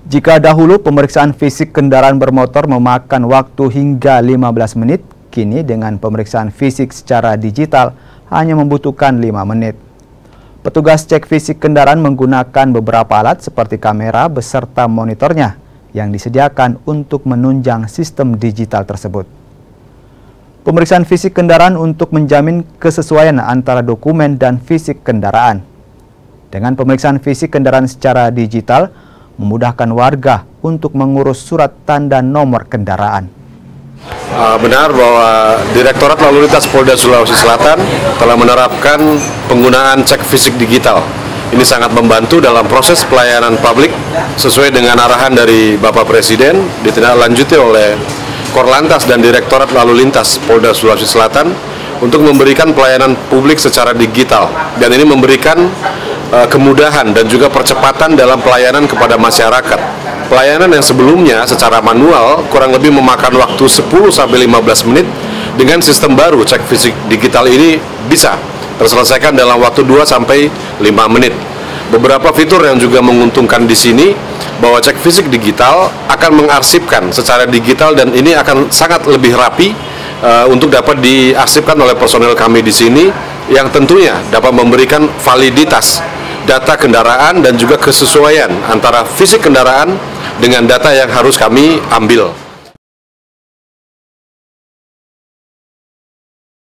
Jika dahulu pemeriksaan fisik kendaraan bermotor memakan waktu hingga 15 menit, kini dengan pemeriksaan fisik secara digital hanya membutuhkan 5 menit. Petugas cek fisik kendaraan menggunakan beberapa alat seperti kamera beserta monitornya yang disediakan untuk menunjang sistem digital tersebut. Pemeriksaan fisik kendaraan untuk menjamin kesesuaian antara dokumen dan fisik kendaraan. Dengan pemeriksaan fisik kendaraan secara digital, memudahkan warga untuk mengurus surat tanda nomor kendaraan. Benar bahwa Direktorat Lalu Lintas Polda Sulawesi Selatan telah menerapkan penggunaan cek fisik digital. Ini sangat membantu dalam proses pelayanan publik sesuai dengan arahan dari Bapak Presiden, ditindaklanjuti oleh Korlantas dan Direktorat Lalu Lintas Polda Sulawesi Selatan untuk memberikan pelayanan publik secara digital. Dan ini memberikan kemudahan dan juga percepatan dalam pelayanan kepada masyarakat. Pelayanan yang sebelumnya secara manual kurang lebih memakan waktu 10-15 menit, dengan sistem baru cek fisik digital ini bisa terselesaikan dalam waktu 2-5 menit. Beberapa fitur yang juga menguntungkan di sini bahwa cek fisik digital akan mengarsipkan secara digital dan ini akan sangat lebih rapi untuk dapat diarsipkan oleh personel kami di sini yang tentunya dapat memberikan validitas data kendaraan dan juga kesesuaian antara fisik kendaraan dengan data yang harus kami ambil.